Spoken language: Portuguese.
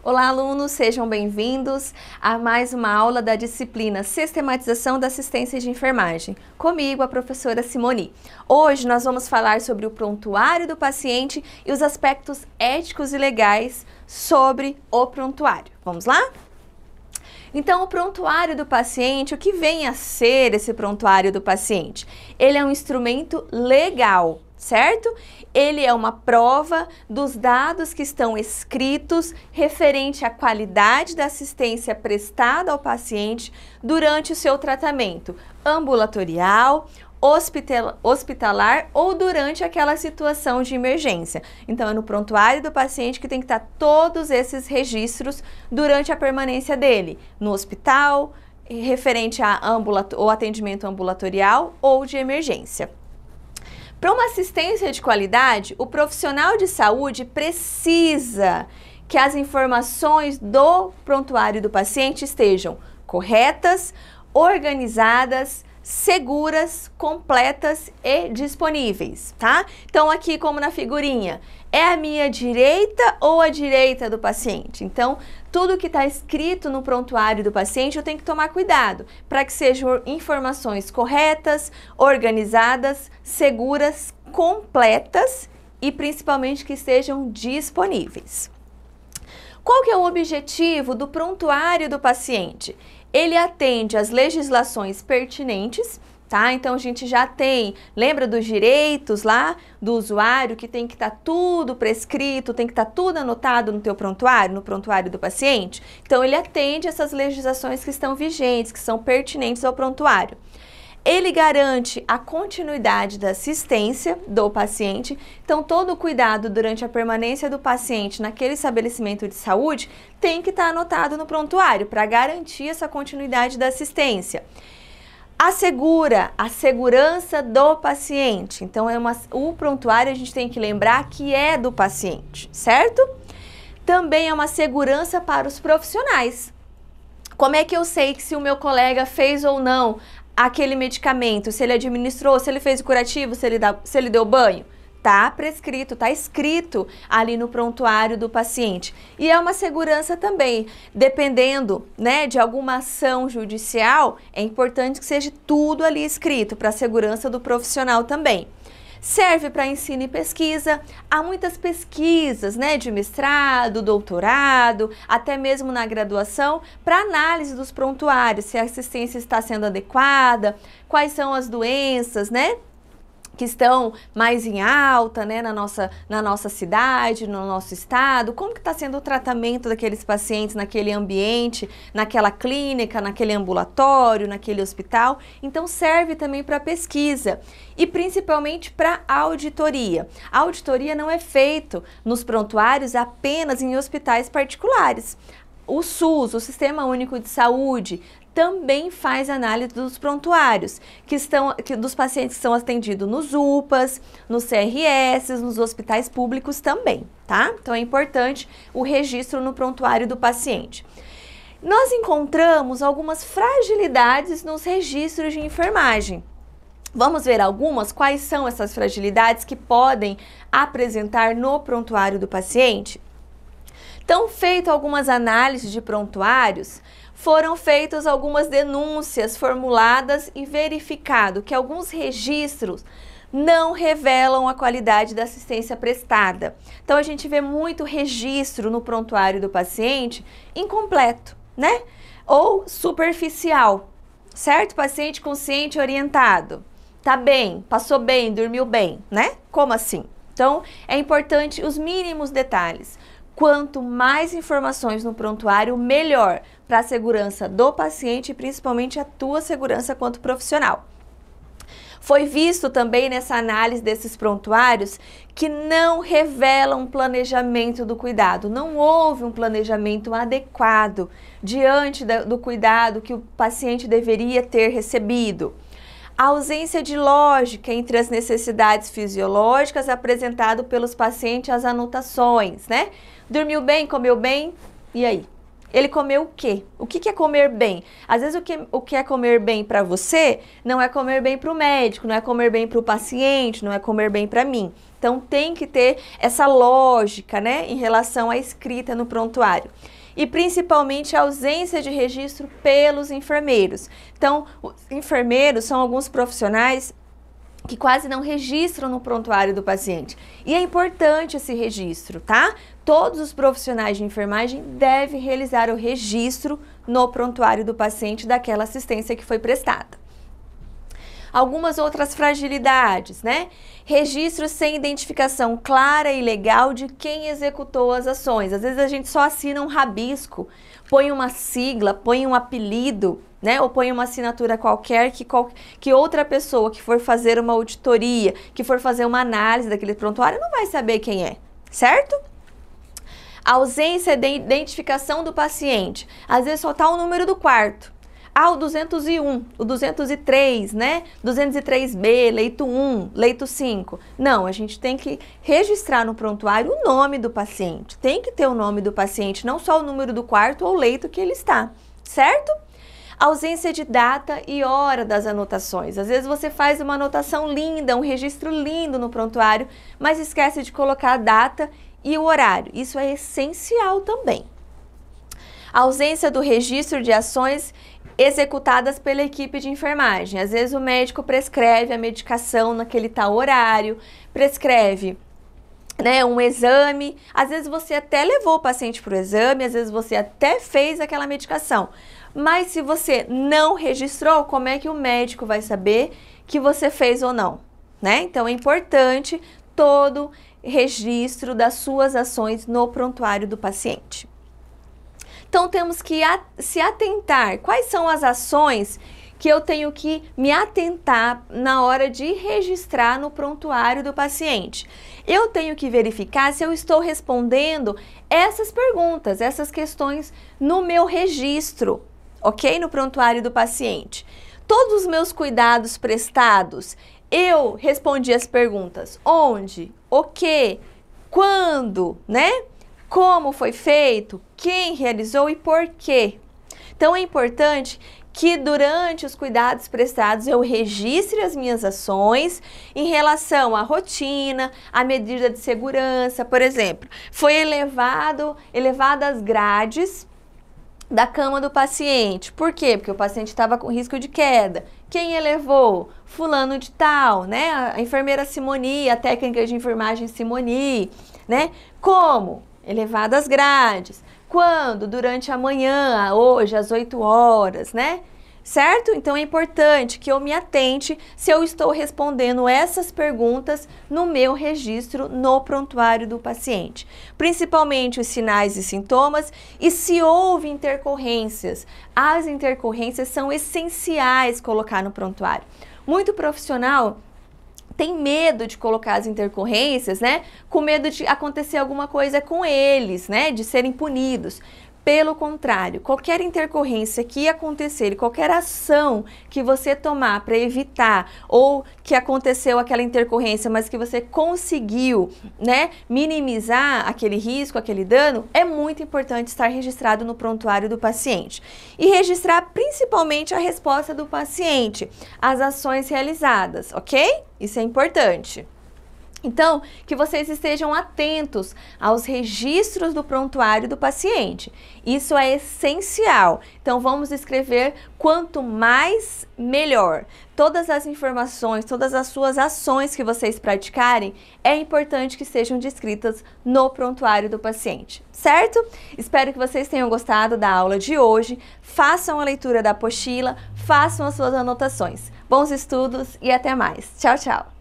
Olá, alunos, sejam bem-vindos a mais uma aula da disciplina Sistematização da Assistência de Enfermagem. Comigo, a professora Simoni. Hoje nós vamos falar sobre o prontuário do paciente e os aspectos éticos e legais sobre o prontuário. Vamos lá? Então, o prontuário do paciente, o que vem a ser esse prontuário do paciente? Ele é um instrumento legal, certo? Ele é uma prova dos dados que estão escritos referente à qualidade da assistência prestada ao paciente durante o seu tratamento ambulatorial, hospitalar ou durante aquela situação de emergência. Então, é no prontuário do paciente que tem que estar todos esses registros durante a permanência dele, no hospital, referente ao atendimento ambulatorial ou de emergência. Para uma assistência de qualidade, o profissional de saúde precisa que as informações do prontuário do paciente estejam corretas, organizadas, seguras, completas e disponíveis, tá? Então, aqui como na figurinha, é a minha direita ou a direita do paciente? Então, tudo que está escrito no prontuário do paciente eu tenho que tomar cuidado para que sejam informações corretas, organizadas, seguras, completas e principalmente que estejam disponíveis. Qual que é o objetivo do prontuário do paciente? Ele atende às legislações pertinentes, tá? Então, a gente já tem, lembra dos direitos lá do usuário, que tem que estar tudo prescrito, tem que estar tudo anotado no teu prontuário, no prontuário do paciente? Então, ele atende essas legislações que estão vigentes, que são pertinentes ao prontuário. Ele garante a continuidade da assistência do paciente, então todo o cuidado durante a permanência do paciente naquele estabelecimento de saúde tem que estar anotado no prontuário para garantir essa continuidade da assistência. Assegura a segurança do paciente, então o prontuário a gente tem que lembrar que é do paciente, certo? Também é uma segurança para os profissionais. Como é que eu sei que se o meu colega fez ou não aquele medicamento, se ele administrou, se ele fez o curativo, se ele deu banho? Tá prescrito, tá escrito ali no prontuário do paciente. E é uma segurança também, dependendo, né, de alguma ação judicial, é importante que seja tudo ali escrito para a segurança do profissional também. Serve para ensino e pesquisa. Há muitas pesquisas, né, de mestrado, doutorado, até mesmo na graduação, para análise dos prontuários, se a assistência está sendo adequada, quais são as doenças, né, que estão mais em alta, né, na nossa cidade, no nosso estado, como que está sendo o tratamento daqueles pacientes naquele ambiente, naquela clínica, naquele ambulatório, naquele hospital. Então, serve também para pesquisa e principalmente para auditoria. A auditoria não é feita nos prontuários apenas em hospitais particulares. O SUS, o Sistema Único de Saúde, também faz análise dos prontuários, dos pacientes que são atendidos nos UPAs, nos CRS, nos hospitais públicos também, tá? Então, é importante o registro no prontuário do paciente. Nós encontramos algumas fragilidades nos registros de enfermagem. Vamos ver algumas, quais são essas fragilidades que podem apresentar no prontuário do paciente? Então, feito algumas análises de prontuários, foram feitas algumas denúncias formuladas e verificado que alguns registros não revelam a qualidade da assistência prestada. Então, a gente vê muito registro no prontuário do paciente incompleto, né? Ou superficial, certo? Paciente consciente e orientado. Tá bem, passou bem, dormiu bem, né? Como assim? Então, é importante os mínimos detalhes. Quanto mais informações no prontuário, melhor para a segurança do paciente e principalmente a tua segurança quanto profissional. Foi visto também nessa análise desses prontuários que não revelam um planejamento do cuidado. Não houve um planejamento adequado diante do cuidado que o paciente deveria ter recebido. A ausência de lógica entre as necessidades fisiológicas apresentado pelos pacientes, as anotações, né? Dormiu bem, comeu bem, e aí? Ele comeu o quê? O que é comer bem? Às vezes o que é comer bem para você não é comer bem para o médico, não é comer bem para o paciente, não é comer bem para mim. Então tem que ter essa lógica, né, em relação à escrita no prontuário. E principalmente a ausência de registro pelos enfermeiros. Então, os enfermeiros são alguns profissionais que quase não registram no prontuário do paciente. E é importante esse registro, tá? Todos os profissionais de enfermagem devem realizar o registro no prontuário do paciente daquela assistência que foi prestada. Algumas outras fragilidades, né? Registro sem identificação clara e legal de quem executou as ações. Às vezes a gente só assina um rabisco, põe uma sigla, põe um apelido, né? Ou põe uma assinatura qualquer que outra pessoa que for fazer uma auditoria, que for fazer uma análise daquele prontuário, não vai saber quem é, certo? A ausência de identificação do paciente. Às vezes só está o número do quarto. Ah, o 201, o 203, né? 203B, leito 1, leito 5. Não, a gente tem que registrar no prontuário o nome do paciente. Tem que ter o nome do paciente, não só o número do quarto ou leito que ele está, certo? Ausência de data e hora das anotações. Às vezes você faz uma anotação linda, um registro lindo no prontuário, mas esquece de colocar a data e o horário. Isso é essencial também. A ausência do registro de ações executadas pela equipe de enfermagem. Às vezes o médico prescreve a medicação naquele tal horário, prescreve, né, um exame. Às vezes você até levou o paciente para o exame, às vezes você até fez aquela medicação. Mas se você não registrou, como é que o médico vai saber que você fez ou não, né? Então é importante todo registro das suas ações no prontuário do paciente. Então temos que se atentar. Quais são as ações que eu tenho que me atentar na hora de registrar no prontuário do paciente? Eu tenho que verificar se eu estou respondendo essas perguntas, essas questões no meu registro, ok? No prontuário do paciente. Todos os meus cuidados prestados, eu respondi as perguntas: onde, o que, quando, né? Como foi feito, quem realizou e por quê. Então é importante que durante os cuidados prestados eu registre as minhas ações em relação à rotina, à medida de segurança. Por exemplo, foi elevadas as grades da cama do paciente. Por quê? Porque o paciente estava com risco de queda. Quem elevou? Fulano de tal, né? A enfermeira Simoni, a técnica de enfermagem Simoni, né? Como? Elevadas grades. Quando? Durante a manhã, hoje, às 8 horas, né? Certo? Então é importante que eu me atente se eu estou respondendo essas perguntas no meu registro no prontuário do paciente. Principalmente os sinais e sintomas e se houve intercorrências. As intercorrências são essenciais colocar no prontuário. Muito profissional tem medo de colocar as intercorrências, né? Com medo de acontecer alguma coisa com eles, né? De serem punidos. Pelo contrário, qualquer intercorrência que acontecer, qualquer ação que você tomar para evitar ou que aconteceu aquela intercorrência, mas que você conseguiu, né, minimizar aquele risco, aquele dano, é muito importante estar registrado no prontuário do paciente. E registrar principalmente a resposta do paciente, as ações realizadas, ok? Isso é importante. Então, que vocês estejam atentos aos registros do prontuário do paciente. Isso é essencial. Então, vamos escrever quanto mais, melhor. Todas as informações, todas as suas ações que vocês praticarem, é importante que sejam descritas no prontuário do paciente, certo? Espero que vocês tenham gostado da aula de hoje. Façam a leitura da apostila, façam as suas anotações. Bons estudos e até mais. Tchau, tchau!